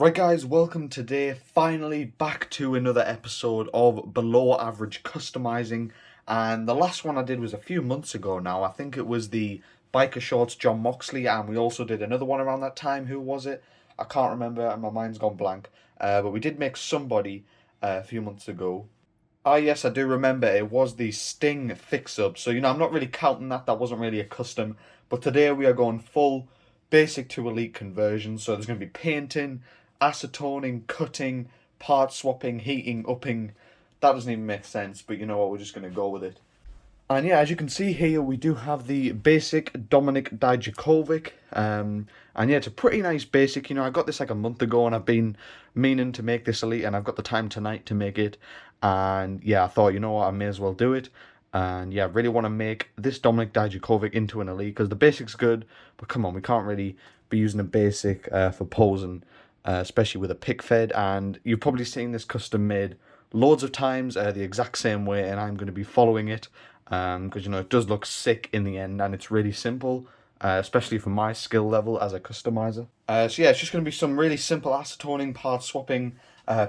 Right guys, welcome today, finally back to another episode of Below Average Customizing. And the last one I did was a few months ago now. I think it was the Biker Shorts John Moxley, and we also did another one around that time. Who was it? I can't remember and my mind's gone blank. But we did make somebody a few months ago. Ah yes, I do remember, it was the Sting fix-up. So, I'm not really counting that, that wasn't really a custom. But today we are going full basic to elite conversion. So there's going to be painting, acetoning, cutting, part swapping, heating, upping. That doesn't even make sense, but you know what, we're just going to go with it. And yeah, as you can see here, we do have the basic Dominik Dijakovic. And yeah, it's a pretty nice basic. I got this like a month ago and I've been meaning to make this elite and I've got the time tonight to make it. And yeah, I thought, you know what, I may as well do it. And yeah, I really want to make this Dominik Dijakovic into an elite because the basic's good. But come on, we can't really be using a basic for posing, especially with a pick fed. And you've probably seen this custom made loads of times the exact same way, and I'm going to be following it. Because it does look sick in the end and it's really simple, especially for my skill level as a customizer. So yeah, it's just going to be some really simple acetoning, part swapping,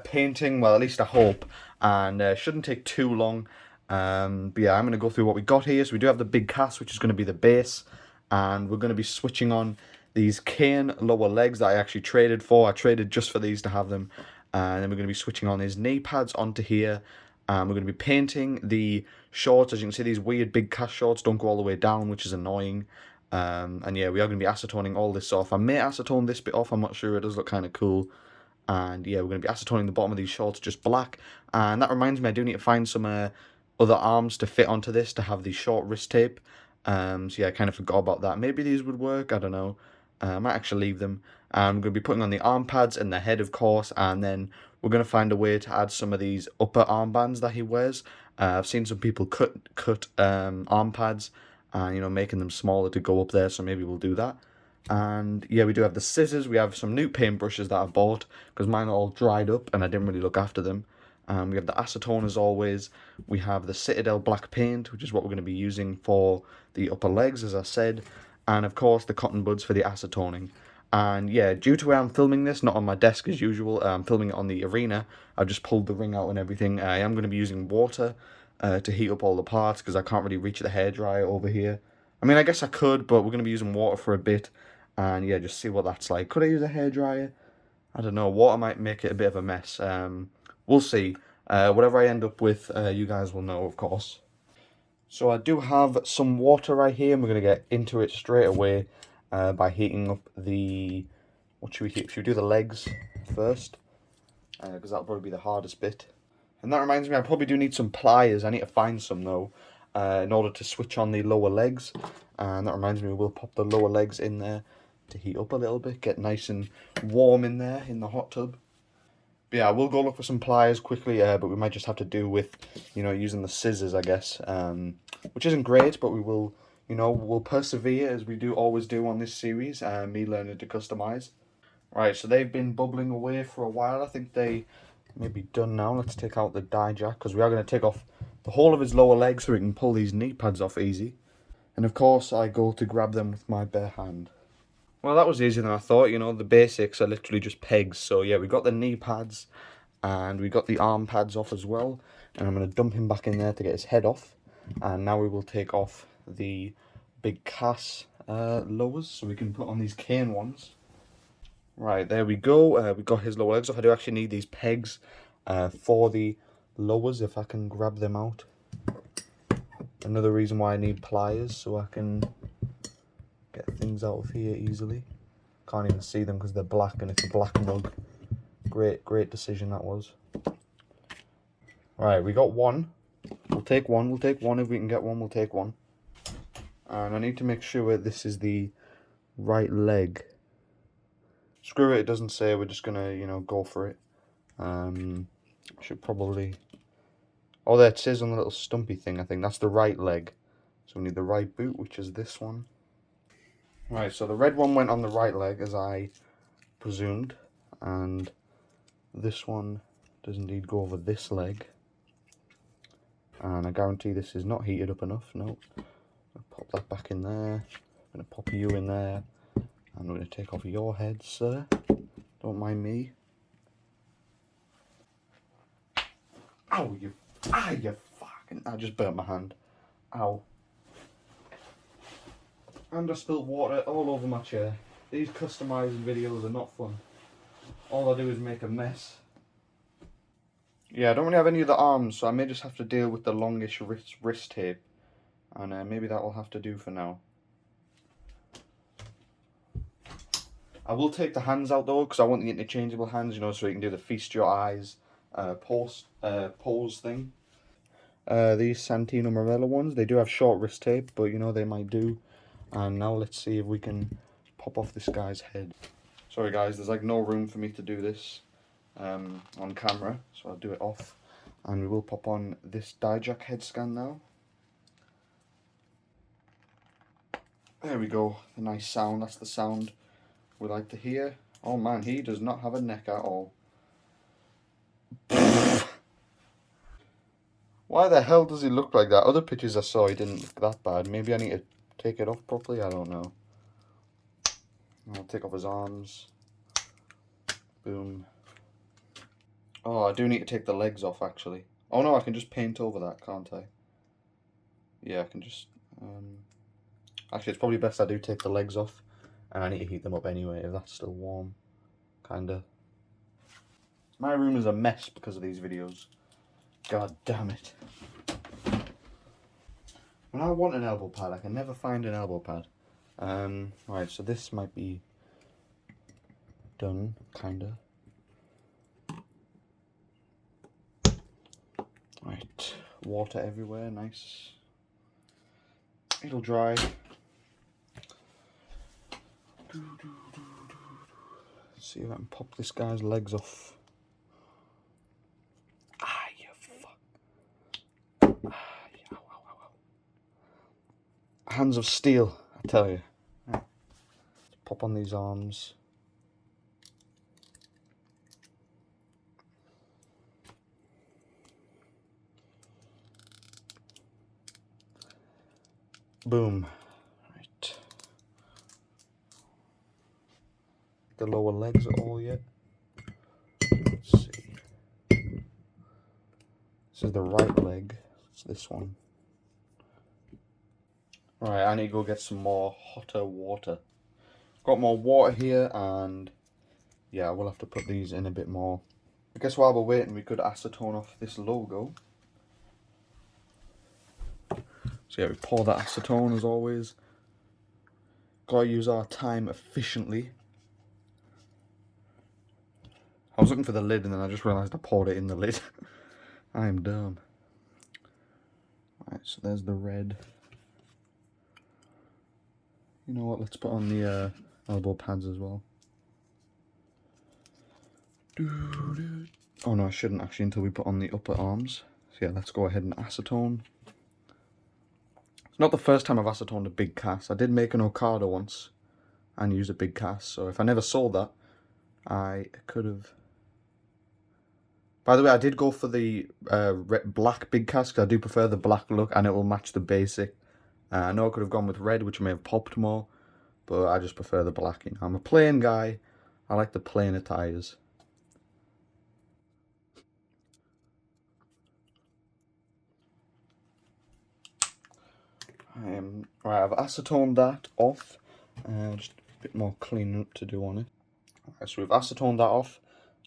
painting, well at least I hope, and shouldn't take too long. But yeah, I'm going to go through what we got here. So we do have the big cast, which is going to be the base, and we're going to be switching on these cane lower legs that I actually traded for. I traded just for these to have them, and then we're going to be switching on these knee pads onto here. We're going to be painting the shorts. As you can see, these weird big cast shorts don't go all the way down, which is annoying. And yeah, we are going to be acetoning all this off. I may acetone this bit off, I'm not sure. It does look kind of cool. And yeah, we're going to be acetoning the bottom of these shorts just black. And that reminds me, I do need to find some other arms to fit onto this to have the short wrist tape. So yeah, I kind of forgot about that. Maybe these would work, I don't know. I might actually leave them. I'm going to be putting on the arm pads and the head, of course, and then we're going to find a way to add some of these upper armbands that he wears. I've seen some people cut arm pads and, making them smaller to go up there, so maybe we'll do that. And yeah, we do have the scissors. We have some new paintbrushes that I bought because mine are all dried up and I didn't really look after them. We have the acetone as always. We have the Citadel black paint, which is what we're going to be using for the upper legs, as I said. And of course the cotton buds for the acetoning. And yeah, due to where I'm filming this, not on my desk as usual, I'm filming it on the arena. I've just pulled the ring out and everything. I am going to be using water to heat up all the parts because I can't really reach the hairdryer over here. I mean, I guess I could, but we're going to be using water for a bit. And yeah, just see what that's like. Could I use a hairdryer? I don't know. Water might make it a bit of a mess. We'll see. Whatever I end up with, you guys will know, of course. So I do have some water right here, and we're going to get into it straight away by heating up the... What should we heat? Should we do the legs first? Because that'll probably be the hardest bit. And that reminds me, I probably do need some pliers. I need to find some, though, in order to switch on the lower legs. And that reminds me, we'll pop the lower legs in there to heat up a little bit, get nice and warm in there in the hot tub. But yeah, we'll go look for some pliers quickly, but we might just have to do with, using the scissors, I guess, which isn't great, but we will, we'll persevere as we do always do on this series, me learning to customize. Right, so they've been bubbling away for a while. I think they may be done now. Let's take out the Dijak, because we are going to take off the whole of his lower leg so we can pull these knee pads off easy. And of course, I go to grab them with my bare hand. Well, that was easier than I thought. The basics are literally just pegs. So yeah, we got the knee pads and we got the arm pads off as well. And I'm going to dump him back in there to get his head off. And now we will take off the big Cass lowers so we can put on these cane ones. Right, there we go. We got his lower legs off. I do actually need these pegs for the lowers if I can grab them out. Another reason why I need pliers so I can get things out of here easily. Can't even see them because they're black and it's a black mug. Great decision that was. Right, we got one. We'll take one. If we can get one, we'll take one. And I need to make sure this is the right leg. Screw it, it doesn't say. We're just gonna, go for it. Should probably... Oh, there it says on the little stumpy thing, I think. That's the right leg. So we need the right boot, which is this one. Right, so the red one went on the right leg, as I presumed. And this one does indeed go over this leg. And I guarantee this is not heated up enough. No. I'll pop that back in there. I'm going to pop you in there. And we're going to take off your head, sir. Don't mind me. Ow, you fucking... I just burnt my hand. Ow. And I spilled water all over my chair. These customizing videos are not fun. All I do is make a mess. Yeah, I don't really have any of the arms, so I may just have to deal with the longish wrist tape. And maybe that will have to do for now. I will take the hands out though, because I want the interchangeable hands, you know, so you can do the feast your eyes pose thing. These Santino Morello ones, they do have short wrist tape, but you know, they might do. And now let's see if we can pop off this guy's head. Sorry guys, there's like no room for me to do this on camera, so I'll do it off. And we will pop on this Dijak head scan now. There we go, the nice sound, that's the sound we like to hear. Oh man, he does not have a neck at all. Why the hell does he look like that? Other pictures I saw he didn't look that bad. Maybe I need to take it off properly, I don't know. I'll take off his arms. Boom. Oh, I do need to take the legs off actually. Oh no, I can just paint over that, can't I? Yeah, I can just... Actually, it's probably best I do take the legs off. And I need to heat them up anyway, if that's still warm. Kinda. My room is a mess because of these videos. God damn it. When I want an elbow pad, I can never find an elbow pad. Right, so this might be done, kinda. Right, water everywhere, nice. It'll dry. Let's see if I can pop this guy's legs off. Ah, you fuck. Ah, yeah, ow, ow, ow. Hands of steel, I tell you. Right. Let's pop on these arms. Boom. Right. The lower legs are all yet. Let's see. This is the right leg. It's this one. Right, I need to go get some more hotter water. Got more water here, and yeah, we'll have to put these in a bit more. I guess while we're waiting, we could acetone off this logo. So yeah, we pour that acetone as always. Gotta use our time efficiently. I was looking for the lid and then I just realised I poured it in the lid. I am dumb. Right, so there's the red. You know what, let's put on the elbow pads as well. Oh no, I shouldn't actually until we put on the upper arms. So yeah, let's go ahead and acetone. It's not the first time I've acetoned a big cast. I did make an Okada once and use a big cast, so if I never saw that, I could have... By the way, I did go for the black big cast, because I do prefer the black look and it will match the basic. I know I could have gone with red, which may have popped more, but I just prefer the black. You know, I'm a plain guy. I like the plain attires. Right, I've acetoned that off. Just a bit more cleaning up to do on it. Right, so we've acetoned that off,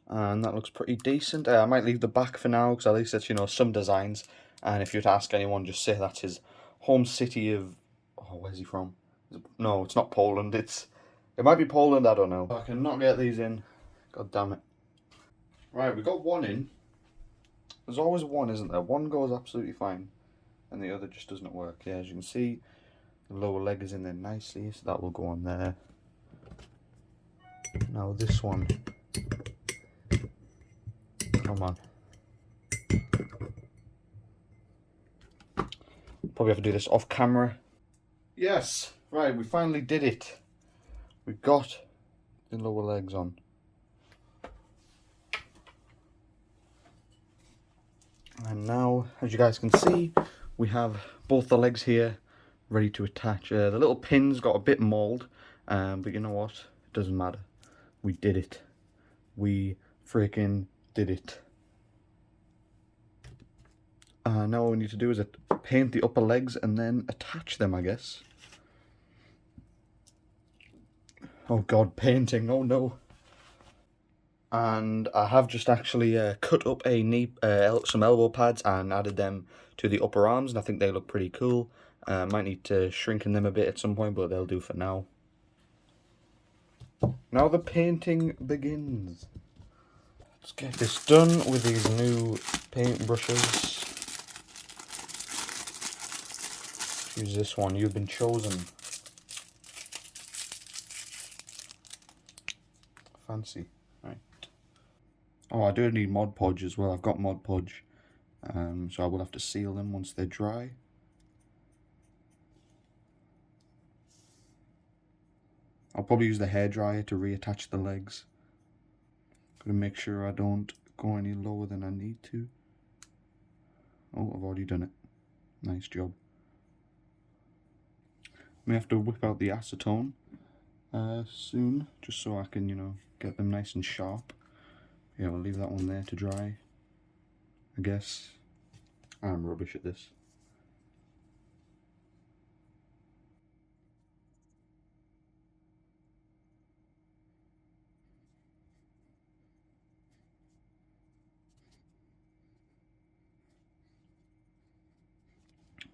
and that looks pretty decent. I might leave the back for now, because at least it's, you know, some designs. And if you were to ask anyone, just say that's his home city of... Oh, where's he from? No, it's not Poland. It might be Poland, I don't know. I cannot get these in. God damn it. Right, we got one in. There's always one, isn't there? One goes absolutely fine, and the other just doesn't work. Yeah, as you can see, the lower leg is in there nicely, so that will go on there. Now this one. Come on. Probably have to do this off camera. Yes, right, we finally did it. We got the lower legs on. And now, as you guys can see, we have both the legs here ready to attach. The little pins got a bit mauled, but you know what? It doesn't matter. We did it. We freaking did it. Now all we need to do is paint the upper legs and then attach them, I guess. Oh god, painting, oh no. And I have just actually cut up some elbow pads and added them to the upper arms, and I think they look pretty cool. Might need to shrink them a bit at some point, but they'll do for now. Now the painting begins. Let's get this done with these new paint brushes. Use this one, you've been chosen. Fancy. Right. Oh, I do need Mod Podge as well. I've got Mod Podge. So I will have to seal them once they're dry. I'll probably use the hairdryer to reattach the legs. Gotta make sure I don't go any lower than I need to. Oh, I've already done it. Nice job. May have to whip out the acetone soon, just so I can, you know, get them nice and sharp. Yeah, we'll leave that one there to dry, I guess. I'm rubbish at this.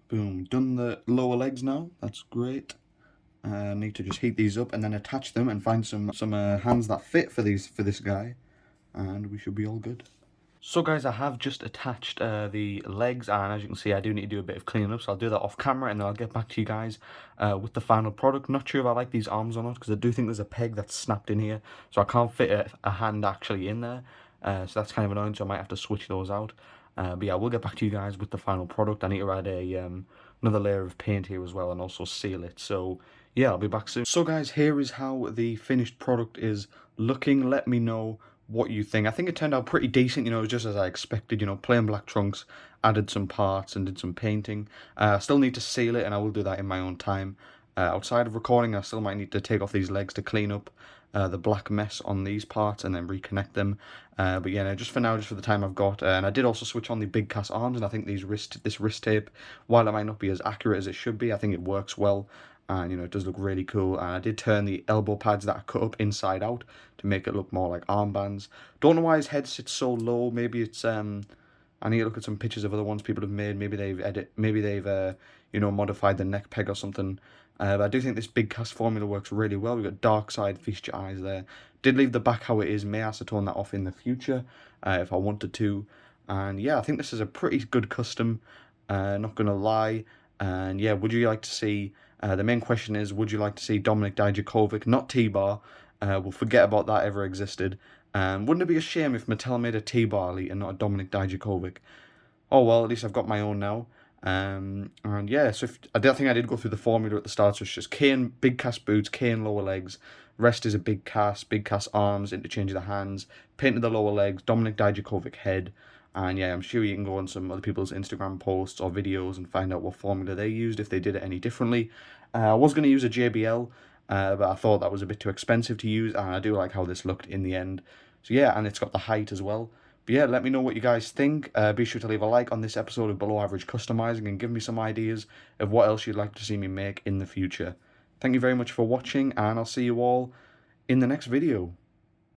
Boom, done the lower legs now, that's great. I need to just heat these up and then attach them and find some hands that fit for this guy, and we should be all good. So guys, I have just attached the legs, and as you can see I do need to do a bit of cleaning up, so I'll do that off camera and then I'll get back to you guys with the final product. Not sure if I like these arms or not, because I do think there's a peg that's snapped in here, so I can't fit a hand actually in there, so that's kind of annoying, so I might have to switch those out. But yeah, we'll get back to you guys with the final product. I need to add another layer of paint here as well and also seal it, so yeah, I'll be back soon. So guys, here is how the finished product is looking. Let me know what you think. I think it turned out pretty decent, you know, just as I expected, you know, plain black trunks, added some parts and did some painting. I still need to seal it, and I will do that in my own time. Outside of recording, I still might need to take off these legs to clean up the black mess on these parts and then reconnect them. But yeah, no, just for now, just for the time I've got. And I did also switch on the big cast arms, and I think this wrist tape, while it might not be as accurate as it should be, I think it works well. And you know, it does look really cool. And I did turn the elbow pads that I cut up inside out to make it look more like armbands. Don't know why his head sits so low. Maybe it's I need to look at some pictures of other ones people have made. Maybe they've you know, modified the neck peg or something. But I do think this big cast formula works really well. We've got dark side, feast your eyes there. Did leave the back how it is. May acetone that off in the future if I wanted to. And yeah, I think this is a pretty good custom. Not gonna lie. And yeah, would you like to see? The main question is, would you like to see Dominik Dijakovic, not T-Bar? We'll forget about that ever existed. Wouldn't it be a shame if Mattel made a T-Bar elite and not a Dominik Dijakovic? Oh well, at least I've got my own now. And yeah, so I think I did go through the formula at the start, so it's just cane, big cast boots, cane lower legs, rest is a big cast arms, interchange of the hands, painted the lower legs, Dominik Dijakovic head. And yeah, I'm sure you can go on some other people's Instagram posts or videos and find out what formula they used, if they did it any differently. I was going to use a JBL, but I thought that was a bit too expensive to use, and I do like how this looked in the end. So yeah, and it's got the height as well. But yeah, let me know what you guys think. Be sure to leave a like on this episode of Below Average Customizing and give me some ideas of what else you'd like to see me make in the future. Thank you very much for watching, and I'll see you all in the next video.